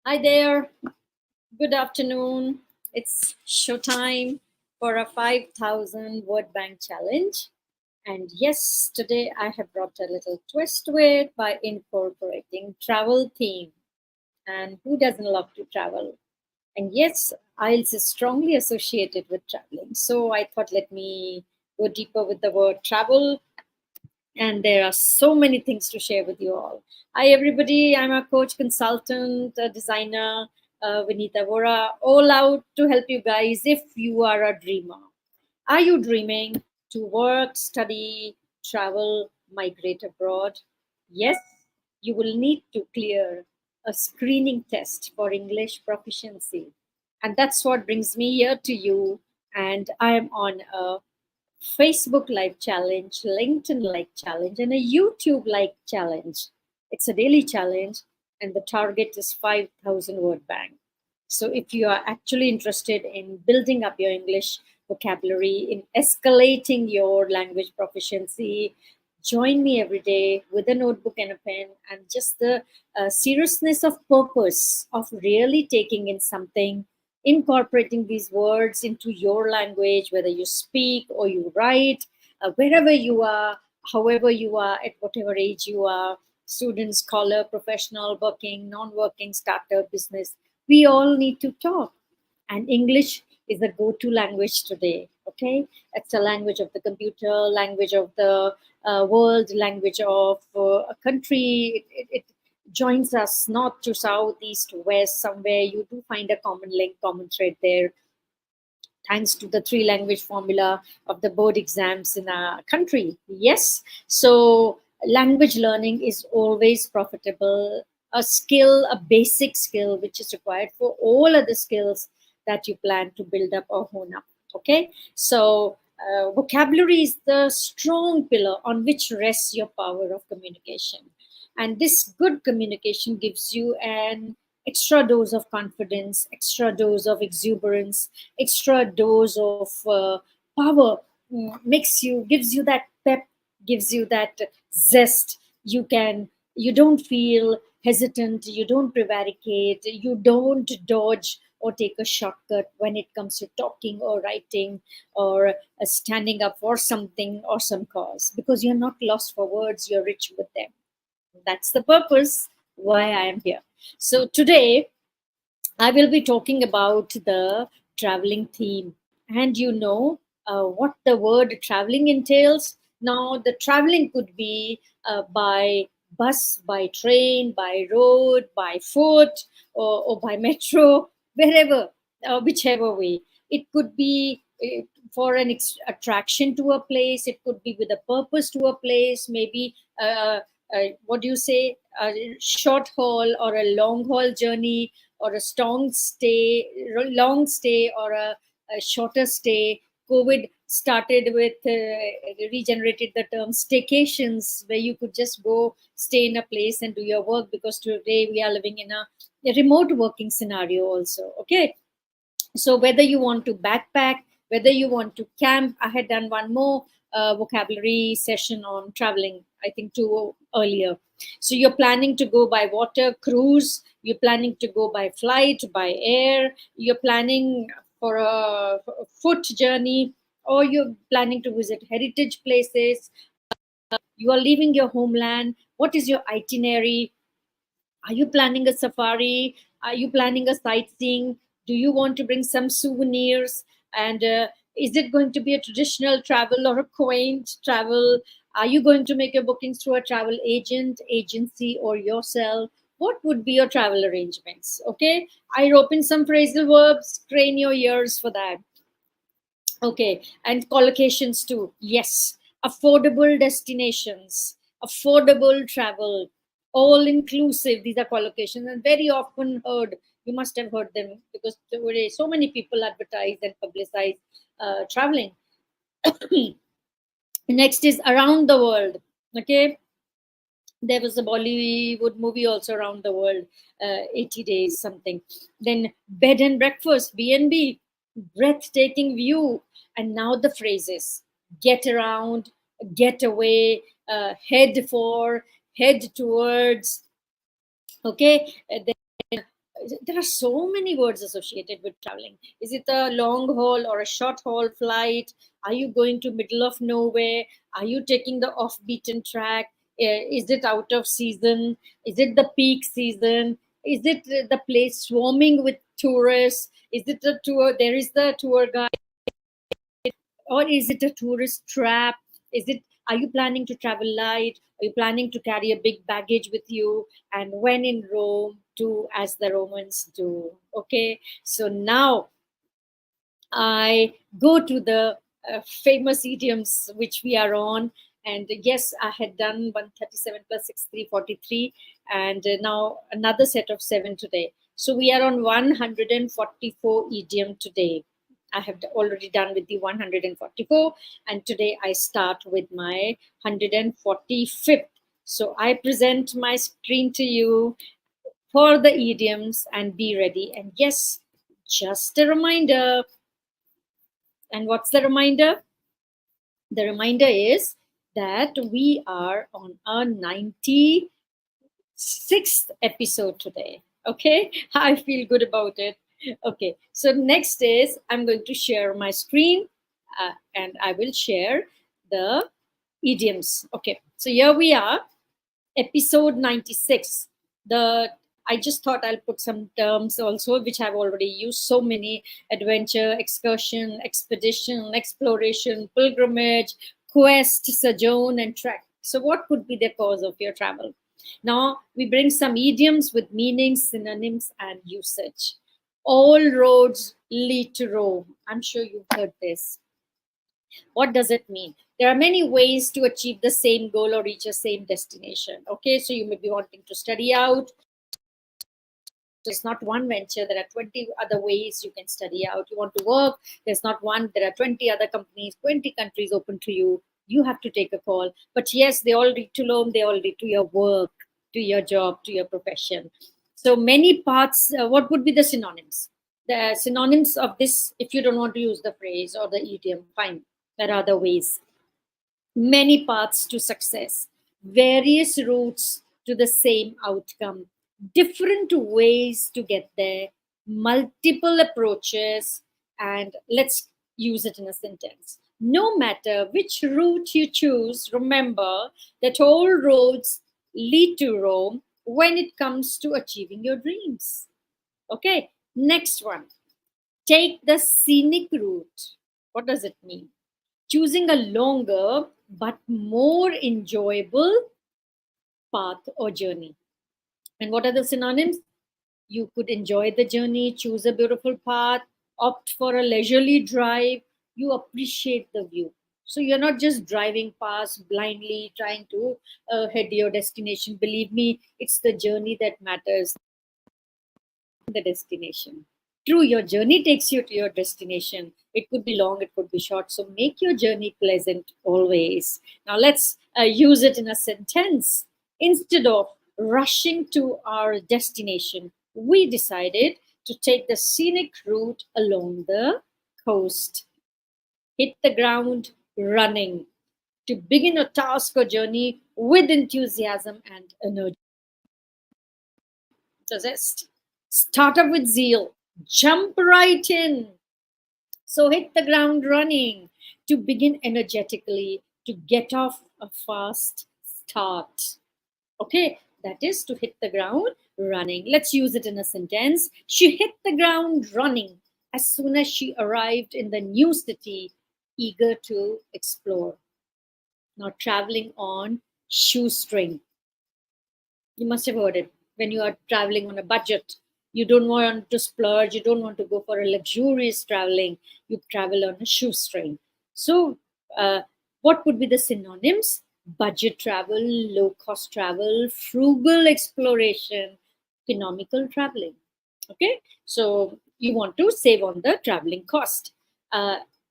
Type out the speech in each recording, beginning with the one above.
Hi there. Good afternoon. It's showtime for a 5,000 word bank challenge. And yes, today I have brought a little twist to it by incorporating travel theme. And who doesn't love to travel? And yes, IELTS is strongly associated with traveling. So I thought let me go deeper with the word travel, and there are so many things to share with you all. Hi, everybody. I'm a coach, consultant, designer, Vinita Vora, all out to help you guys if you are a dreamer. Are you dreaming to work, study, travel, migrate abroad? Yes, you will need to clear a screening test for English proficiency. And that's what brings me here to you. And I am on a Facebook like challenge, LinkedIn like challenge, and a YouTube like challenge. It's a daily challenge, and the target is 5,000 word bank. So if you are actually interested in building up your English vocabulary, in escalating your language proficiency, join me every day with a notebook and a pen, and just the seriousness of purpose of really taking in something, incorporating these words into your language, whether you speak or you write, wherever you are, however you are, at whatever age you are, student, scholar, professional, working, non-working, starter, business, we all need to talk. And English is the go-to language today. Okay, it's the language of the computer, language of the world, language of a country. It joins us north to south, east to west. Somewhere you do find a common link, common thread there, thanks to the three language formula of the board exams in our country. Yes, so language learning is always profitable, a skill, a basic skill, which is required for all other skills that you plan to build up or hone up. Okay, so vocabulary is the strong pillar on which rests your power of communication. And this good communication gives you an extra dose of confidence, extra dose of exuberance, extra dose of power, makes you, gives you that pep, gives you that zest. You don't feel hesitant, you don't prevaricate, you don't dodge or take a shortcut when it comes to talking or writing or standing up for something or some cause, because you're not lost for words, you're rich with them. That's the purpose why I am here. So today I will be talking about the traveling theme. And you know what the word traveling entails. Now, the traveling could be by bus, by train, by road, by foot, or by metro, wherever, whichever way. It could be for an attraction to a place, it could be with a purpose to a place, maybe. What do you say? A short haul or a long haul journey, or a long stay, or a shorter stay. COVID started with regenerated the term staycations, where you could just go stay in a place and do your work, because today we are living in a remote working scenario also. Okay, so whether you want to backpack, whether you want to camp, I had done one more vocabulary session on traveling, I think two earlier. So you're planning to go by water, cruise, you're planning to go by flight, by air, you're planning for a foot journey, or you're planning to visit heritage places, you are leaving your homeland, what is your itinerary? Are you planning a safari? Are you planning a sightseeing? Do you want to bring some souvenirs? And is it going to be a traditional travel or a quaint travel? Are you going to make your bookings through a travel agent, agency, or yourself? What would be your travel arrangements? Okay, I rope in some phrasal verbs, train your ears for that. Okay, and collocations too. Yes, affordable destinations, affordable travel, all inclusive. These are collocations, and very often heard. You must have heard them, because today so many people advertise and publicize traveling. Next is around the world. Okay, there was a Bollywood movie also, around the world, 80 days something. Then bed and breakfast, B&B, breathtaking view. And now the phrases: get around, get away, head for, head towards. Okay, There are so many words associated with traveling. Is it a long haul or a short haul flight? Are you going to middle of nowhere? Are you taking the off beaten track? Is it out of season? Is it the peak season? Is it the place swarming with tourists? Is it a tour? There is the tour guide, or is it a tourist trap? Is it, are you planning to travel light? Are you planning to carry a big baggage with you? And when in Rome, do as the Romans do. Okay, so now I go to the famous idioms which we are on. And yes, I had done 137 plus 6, 343, and now another set of 7 today. So we are on 144 idiom today. I have already done with the 144, and today I start with my 145th. So I present my screen to you for the idioms and be ready. And yes, just a reminder. And what's the reminder? The reminder is that we are on our 96th episode today. Okay, I feel good about it. Okay, so next is I'm going to share my screen and I will share the idioms. Okay, so here we are, episode 96. The I just thought I'll put some terms also which I've already used. So many: adventure, excursion, expedition, exploration, pilgrimage, quest, sojourn, and trek. So, what could be the cause of your travel? Now, we bring some idioms with meanings, synonyms, and usage. All roads lead to Rome. I'm sure you've heard this. What does it mean? There are many ways to achieve the same goal or reach a same destination. Okay, so you may be wanting to study out. There's not one venture, there are 20 other ways you can study out. You want to work, there's not one, there are 20 other companies, 20 countries open to you. You have to take a call. But yes, they all lead to Rome, they all lead to your work, to your job, to your profession. So many paths. What would be the synonyms? The synonyms of this, if you don't want to use the phrase or the idiom, fine. There are other ways. Many paths to success, various routes to the same outcome, different ways to get there, multiple approaches, and let's use it in a sentence. No matter which route you choose, remember that all roads lead to Rome when it comes to achieving your dreams. Okay, next one. Take the scenic route. What does it mean? Choosing a longer but more enjoyable path or journey. And what are the synonyms? You could enjoy the journey, choose a beautiful path, opt for a leisurely drive. You appreciate the view. So you're not just driving past blindly trying to head to your destination. Believe me, it's the journey that matters, the destination. True, your journey takes you to your destination. It could be long, it could be short. So make your journey pleasant always. Now let's use it in a sentence. Instead of rushing to our destination, we decided to take the scenic route along the coast. Hit the ground running to begin a task or journey with enthusiasm and energy. Zest. Start up with zeal. Jump right in. So hit the ground running to begin energetically, to get off a fast start. Okay, that is to hit the ground running. Let's use it in a sentence. She hit the ground running as soon as she arrived in the new city, eager to explore. Now, traveling on shoestring. You must have heard it. When you are traveling on a budget, you don't want to splurge, you don't want to go for a luxurious traveling, you travel on a shoestring. So, what would be the synonyms? Budget travel, low cost travel, frugal exploration, economical traveling. Okay, so you want to save on the traveling cost.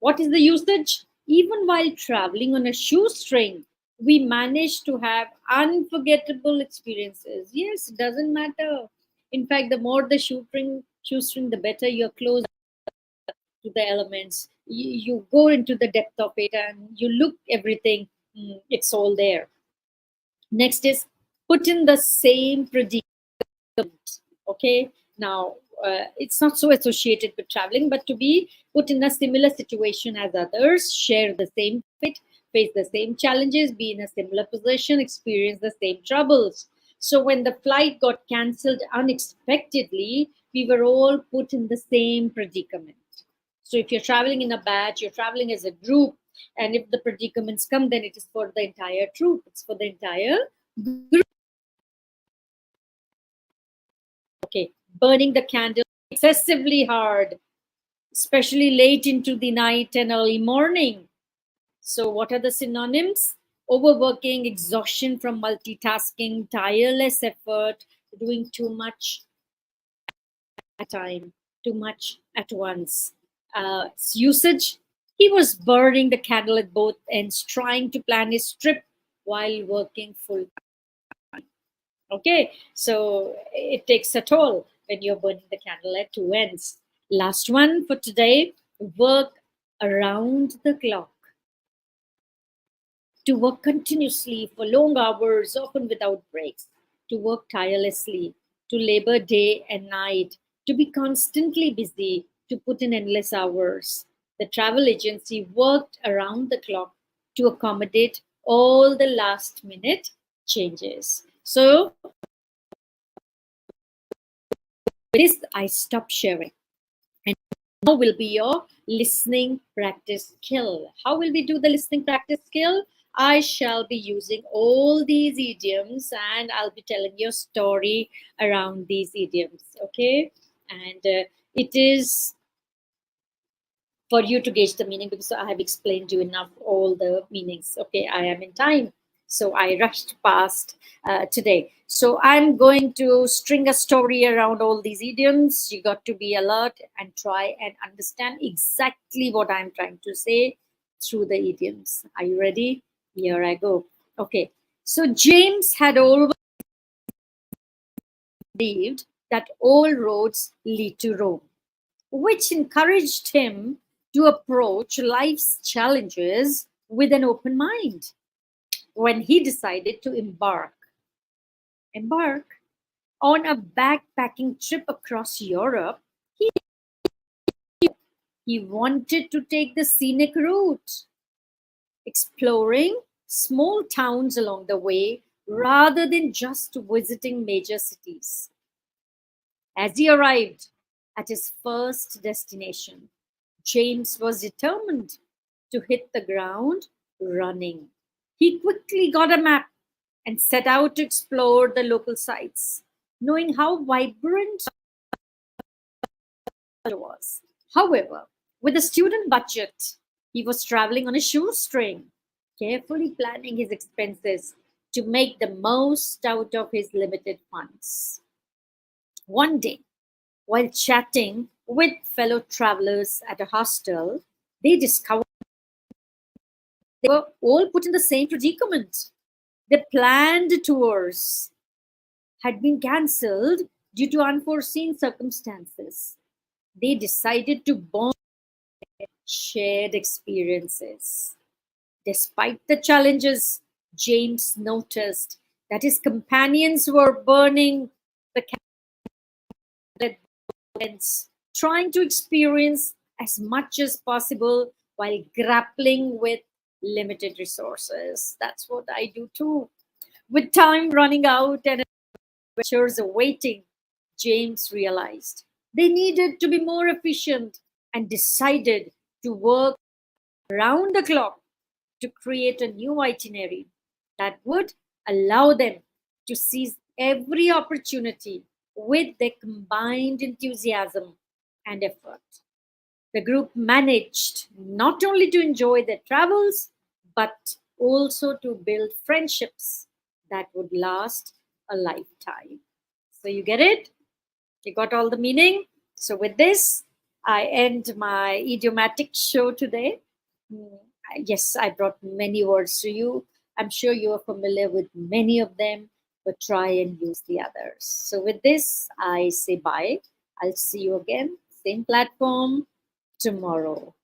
What is the usage? Even while traveling on a shoestring, we manage to have unforgettable experiences. Yes, it doesn't matter. In fact, the more the shoestring, the better you're close to the elements. You go into the depth of it and you look everything. It's all there. Next is put in the same predicament. Okay, Now, it's not so associated with traveling, but to be put in a similar situation as others, share the same fate, face the same challenges, be in a similar position, experience the same troubles. So when the flight got cancelled unexpectedly, we were all put in the same predicament. So if you're traveling in a batch, you're traveling as a group, and if the predicaments come, then it is for the entire troop. It's for the entire group. Okay, burning the candle excessively hard, especially late into the night and early morning. So, what are the synonyms? Overworking, exhaustion from multitasking, tireless effort, doing too much at a time, too much at once. Usage, he was burning the candle at both ends, trying to plan his trip while working full. Okay, so it takes a toll when you're burning the candle at two ends. Last one for today, work around the clock. To work continuously for long hours, often without breaks, to work tirelessly, to labor day and night, to be constantly busy, to put in endless hours. The travel agency worked around the clock to accommodate all the last minute changes. So, with this, I stop sharing. And now will be your listening practice skill. How will we do the listening practice skill? I shall be using all these idioms and I'll be telling you a story around these idioms. Okay. And it is for you to gauge the meaning because I have explained you enough all the meanings. Okay, I am in time, so I rushed past today. So I'm going to string a story around all these idioms. You got to be alert and try and understand exactly what I'm trying to say through the idioms. Are you ready? Here I go. Okay, so James had always believed that all roads lead to Rome, which encouraged him to approach life's challenges with an open mind. When he decided to embark on a backpacking trip across Europe, he wanted to take the scenic route, exploring small towns along the way rather than just visiting major cities. As he arrived at his first destination, James was determined to hit the ground running. He quickly got a map and set out to explore the local sites, knowing how vibrant it was. However, with a student budget, he was traveling on a shoestring, carefully planning his expenses to make the most out of his limited funds. One day, while chatting with fellow travelers at a hostel, they discovered they were all put in the same predicament. The planned tours had been cancelled due to unforeseen circumstances. They decided to bond shared experiences. Despite the challenges, James noticed that his companions were burning the candles, trying to experience as much as possible while grappling with limited resources. That's what I do too. With time running out and adventures awaiting, James realized they needed to be more efficient and decided to work around the clock to create a new itinerary that would allow them to seize every opportunity with their combined enthusiasm and effort. The group managed not only to enjoy their travels, but also to build friendships that would last a lifetime. So, you get it? You got all the meaning? So, with this, I end my idiomatic show today. Yes, I brought many words to you. I'm sure you are familiar with many of them, but try and use the others. So, with this, I say bye. I'll see you again, same platform tomorrow.